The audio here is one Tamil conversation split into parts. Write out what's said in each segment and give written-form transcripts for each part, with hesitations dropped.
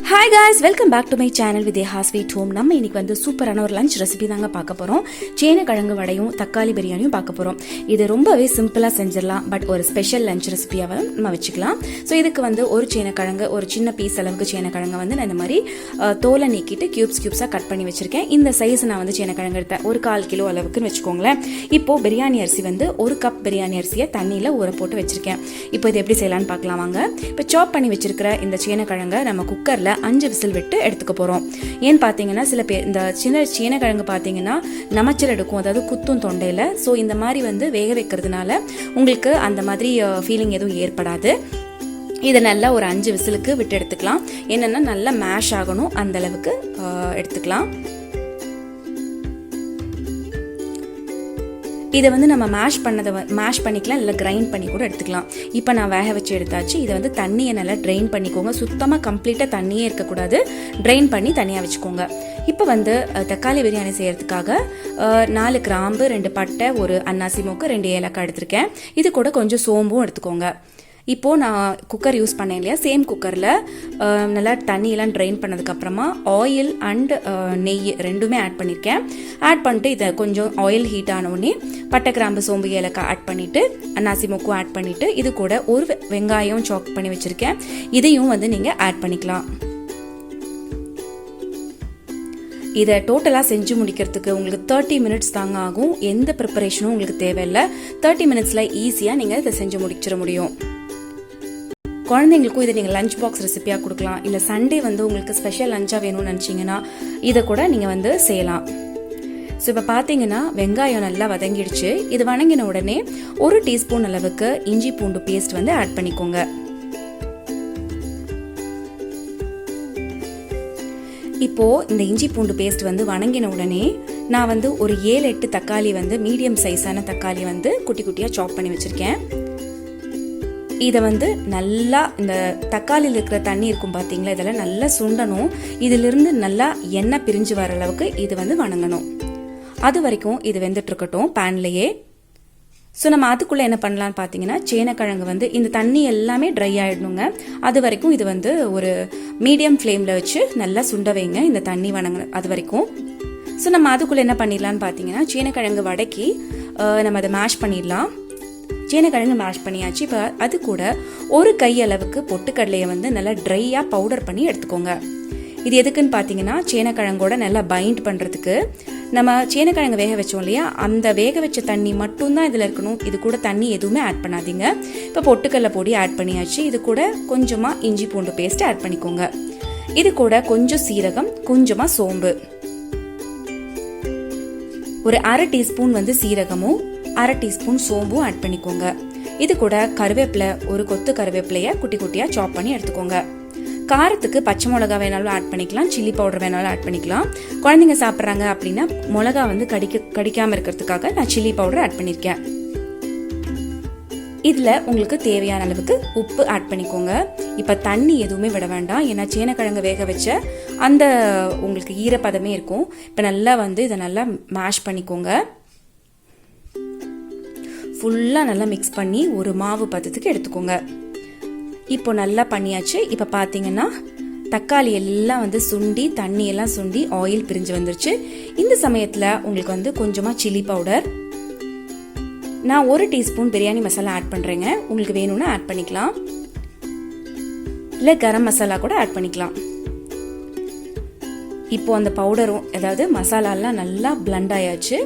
Hi guys, welcome back to my channel with Neha Sweet Home. நம்ம இன்னைக்கு வந்து சூப்பரான ஒரு லஞ்ச் ரெசிபி தாங்க பார்க்க போறோம். சேனக்கிழங்கு வடையும் தக்காளி பிரியாணியும் பார்க்க போறோம். இது ரொம்பவே சிம்பிளா செஞ்சிடலாம், பட் ஒரு ஸ்பெஷல் லஞ்ச் ரெசிபியாவை நம்ம வச்சுக்கலாம். ஸோ இதுக்கு வந்து ஒரு சேனக்கிழங்கு, ஒரு சின்ன பீஸ் அளவுக்கு சேனக்கிழங்கு வந்து நான் இந்த மாதிரி தோலை நீக்கிட்டு கியூப்ஸா கட் பண்ணி வச்சிருக்கேன். இந்த சைஸ் நான் வந்து சேனக்கிழங்கு எடுத்தேன், ஒரு 1/4 கிலோ அளவுக்குன்னு வச்சுக்கோங்களேன். இப்போ பிரியாணி அரிசி வந்து 1 கப் பிரியாணி அரிசியை தண்ணியில ஊற போட்டு வச்சிருக்கேன். இப்போ இது எப்படி செய்யலாம்னு பார்க்கலாம் வாங்க. இப்போ சாப் பண்ணி வச்சிருக்கிற இந்த சேனக்கிழங்கை நம்ம குக்கர்ல 5 விசில் விட்டு எடுத்துக்க போறோம். ஏன்னு பாத்தீங்கன்னா சில பேர் இந்த சின்ன சேனக்கிழங்கு பாத்தீங்கன்னா நமச்சல் எடுக்கும், அதாவது குத்தும் தொண்டையில. ஸோ இந்த மாதிரி வந்து வேக வைக்கிறதுனால உங்களுக்கு அந்த மாதிரி ஃபீலிங் எதுவும் ஏற்படாது. இதை நல்லா ஒரு 5 விசிலுக்கு விட்டு எடுத்துக்கலாம். என்னன்னா நல்லா மேஷ் ஆகணும், அந்த அளவுக்கு எடுத்துக்கலாம். இதை வந்து நம்ம மேஷ் பண்ணிக்கலாம், இல்லை கிரைண்ட் பண்ணி கூட எடுத்துக்கலாம். இப்போ நான் வேக வச்சு எடுத்தாச்சு. இதை வந்து தண்ணியை நல்லா ட்ரெயின் பண்ணிக்கோங்க. சுத்தமாக கம்ப்ளீட்டாக தண்ணியே இருக்கக்கூடாது, ட்ரெயின் பண்ணி தனியாக வச்சுக்கோங்க. இப்போ வந்து தக்காளி பிரியாணி செய்யறதுக்காக 4 கிராம்பு, 2 பட்டை, ஒரு அன்னாசி மூக்கு, 2 ஏலக்காய் எடுத்திருக்கேன். இது கூட கொஞ்சம் சோம்பும் எடுத்துக்கோங்க. இப்போது நான் குக்கர் யூஸ் பண்ணேன் இல்லையா, சேம் குக்கரில் நல்லா தண்ணியெல்லாம் ட்ரெயின் பண்ணதுக்கப்புறமா ஆயில் அண்ட் நெய் ரெண்டுமே ஆட் பண்ணியிருக்கேன். ஆட் பண்ணிட்டு இதை கொஞ்சம் ஆயில் ஹீட் ஆனவுடனே பட்டை, கிராம்பு, சோம்பு, ஏலக்காய் ஆட் பண்ணிவிட்டு அன்னாசி மூக்கும் ஆட் பண்ணிவிட்டு இது கூட ஒரு வெங்காயம் சாப் பண்ணி வச்சுருக்கேன், இதையும் வந்து நீங்கள் ஆட் பண்ணிக்கலாம். இதை டோட்டலாக செஞ்சு முடிக்கிறதுக்கு உங்களுக்கு 30 மினிட்ஸ் தாங்க ஆகும். எந்த ப்ரிப்பரேஷனும் உங்களுக்கு தேவையில்லை. 30 மினிட்ஸில் ஈஸியாக நீங்கள் இதை செஞ்சு முடிச்சிட முடியும். குழந்தைங்களுக்கும் இதை நீங்கள் லஞ்ச் பாக்ஸ் ரெசிபியாக கொடுக்கலாம். இல்லை சண்டே வந்து உங்களுக்கு ஸ்பெஷல் லஞ்சாக வேணும்னு நினச்சிங்கன்னா இதை கூட நீங்கள் வந்து செய்யலாம். ஸோ இப்போ பார்த்தீங்கன்னா வெங்காயம் நல்லா வதங்கிடுச்சு. இது வதங்கின உடனே 1 டீஸ்பூன் அளவுக்கு இஞ்சி பூண்டு பேஸ்ட் வந்து ஆட் பண்ணிக்கோங்க. இப்போது இந்த இஞ்சி பூண்டு பேஸ்ட் வந்து வணங்கின உடனே நான் வந்து ஒரு 7-8 தக்காளி வந்து மீடியம் சைஸான தக்காளி வந்து குட்டி குட்டியாக சாப் பண்ணி வச்சுருக்கேன். இதை வந்து நல்லா இந்த தக்காளியில் இருக்கிற தண்ணி இருக்கும் பார்த்தீங்களா, இதெல்லாம் நல்லா சுண்டணும். இதிலிருந்து நல்லா எண்ணெய் பிரிஞ்சு வர அளவுக்கு இது வந்து வணங்கணும். அது வரைக்கும் இது வெந்துட்டு இருக்கட்டும் பேன்லேயே. ஸோ நம்ம அதுக்குள்ளே என்ன பண்ணலான்னு பார்த்தீங்கன்னா, சேனக்கிழங்கு வந்து இந்த தண்ணி எல்லாமே ட்ரை ஆகிடணுங்க. அது வரைக்கும் இது வந்து ஒரு மீடியம் ஃப்ளேமில் வச்சு நல்லா சுண்ட வைங்க, இந்த தண்ணி வணங்க அது வரைக்கும். ஸோ நம்ம அதுக்குள்ளே என்ன பண்ணிடலான்னு பார்த்தீங்கன்னா, சேனக்கிழங்கு வடக்கி நம்ம அதை மேஷ் பண்ணிடலாம். சேனக்கிழங்கு மேஷ் பண்ணியாச்சு. இப்போ அது கூட ஒரு கை அளவுக்கு பொட்டுக்கடலையை வந்து நல்லா ட்ரையாக பவுடர் பண்ணி எடுத்துக்கோங்க. இது எதுக்குன்னு பார்த்தீங்கன்னா, சேனக்கிழங்கோட நல்லா பைண்ட் பண்ணுறதுக்கு. நம்ம சேனக்கிழங்கு வேக வச்சோம் இல்லையா, அந்த வேக வச்ச தண்ணி மட்டும்தான் இதில் இருக்கணும். இது கூட தண்ணி எதுவுமே ஆட் பண்ணாதீங்க. இப்போ பொட்டுக்கடலை பொடி ஆட் பண்ணியாச்சு. இது கூட கொஞ்சமாக இஞ்சி பூண்டு பேஸ்ட் ஆட் பண்ணிக்கோங்க. இது கூட கொஞ்சம் சீரகம், கொஞ்சமாக சோம்பு, ஒரு 1/2 டீஸ்பூன் வந்து சீரகமும் 1/2 டீஸ்பூன் சோம்பும் ஆட் பண்ணிக்கோங்க. இது கூட கருவேப்பிலை, ஒரு கொத்து கருவேப்பிலையை குட்டி குட்டியாக சாப் பண்ணி எடுத்துக்கோங்க. காரத்துக்கு பச்சை மிளகா வேணாலும் ஆட் பண்ணிக்கலாம், சில்லி பவுடர் வேணாலும் ஆட் பண்ணிக்கலாம். குழந்தைங்க சாப்பிட்றாங்க அப்படின்னா மிளகா வந்து கடிக்காமல் இருக்கிறதுக்காக நான் சில்லி பவுடர் ஆட் பண்ணியிருக்கேன். இதில் உங்களுக்கு தேவையான அளவுக்கு உப்பு ஆட் பண்ணிக்கோங்க. இப்போ தண்ணி எதுவுமே விட வேண்டாம், ஏன்னா சேனக்கிழங்கு வேக வச்ச அந்த உங்களுக்கு ஈரப்பதமே இருக்கும். இப்போ நல்லா வந்து இதை நல்லா மேஷ் பண்ணிக்கோங்க. ஃபுல்லாக நல்லா மிக்ஸ் பண்ணி ஒரு மாவு பதத்துக்கு எடுத்துக்கோங்க. இப்போ நல்லா பண்ணியாச்சு. இப்போ பார்த்தீங்கன்னா தக்காளி எல்லாம் வந்து சுண்டி, தண்ணி எல்லாம் சுண்டி ஆயில் பிரிஞ்சு வந்துருச்சு. இந்த சமயத்தில் உங்களுக்கு வந்து கொஞ்சமாக சில்லி பவுடர், நான் 1 டீஸ்பூன் பிரியாணி மசாலா ஆட் பண்ணுறேங்க. உங்களுக்கு வேணும்னா ஆட் பண்ணிக்கலாம், இல்லை கரம் மசாலா கூட ஆட் பண்ணிக்கலாம். இப்போ அந்த பவுடரும் அதாவது மசாலாலாம் நல்லா பிளண்ட் ஆயாச்சு.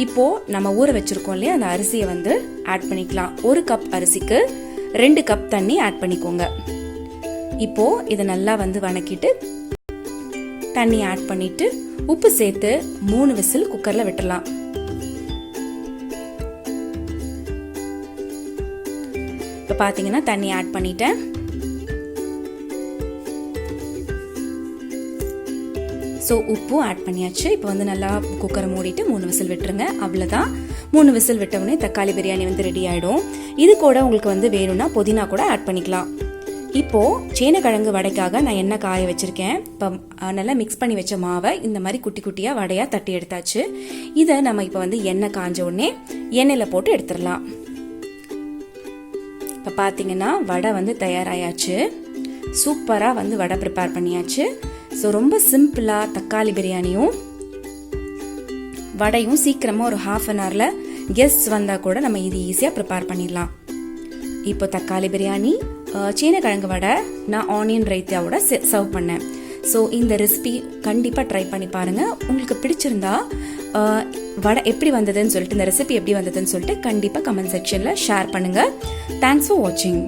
இப்போ நம்ம ஊற வச்சிருக்கோம் இல்லையா, அந்த அரிசியை வந்து ஆட் பண்ணிக்கலாம். 1 கப் அரிசிக்கு 2 கப் தண்ணி ஆட் பண்ணிக்கோங்க. இப்போ இதை நல்லா வந்து வணக்கிட்டு தண்ணி ஆட் பண்ணிட்டு உப்பு சேர்த்து 3 விசில் குக்கர்ல விட்டுடலாம். இப்போ பார்த்தீங்கன்னா தண்ணி ஆட் பண்ணிட்டேன். ஸோ உப்பும் ஆட் பண்ணியாச்சு. இப்போ வந்து நல்லா குக்கரை மூடிட்டு 3 விசில் விட்டுருங்க. அவ்வளோதான். 3 விசில் விட்டவுடனே தக்காளி பிரியாணி வந்து ரெடி ஆகிடும். இது கூட உங்களுக்கு வந்து வேணும்னா புதினா கூட ஆட் பண்ணிக்கலாம். இப்போது சேனக்கிழங்கு வடைக்காக நான் எண்ணெய் காய வச்சுருக்கேன். இப்போ நல்லா மிக்ஸ் பண்ணி வச்ச மாவை இந்த மாதிரி குட்டி குட்டியாக வடையாக தட்டி எடுத்தாச்சு. இதை நம்ம இப்போ வந்து எண்ணெய் காஞ்ச உடனே எண்ணெயில் போட்டு எடுத்துடலாம். இப்போ பார்த்தீங்கன்னா வடை வந்து தயாராயாச்சு. சூப்பராக வந்து வடை ப்ரிப்பேர் பண்ணியாச்சு. ஸோ ரொம்ப சிம்பிளாக தக்காளி பிரியாணியும் வடையும் சீக்கிரமாக ஒரு ½ அன் ஹவரில் கெஸ்ட் வந்தால் கூட நம்ம இது ஈஸியாக ப்ரிப்பேர் பண்ணிடலாம். இப்போ தக்காளி பிரியாணி, சீனக்கிழங்கு வடை நான் ஆனியன் ரைத்தாவோட சர்வ் பண்ணேன். ஸோ இந்த ரெசிபி கண்டிப்பாக ட்ரை பண்ணி பாருங்கள். உங்களுக்கு பிடிச்சிருந்தா வடை எப்படி வந்ததுன்னு சொல்லிட்டு, இந்த ரெசிபி எப்படி வந்ததுன்னு சொல்லிட்டு கண்டிப்பாக கமெண்ட் செக்ஷனில் ஷேர் பண்ணுங்கள். தேங்க்ஸ் ஃபார் வாட்சிங்.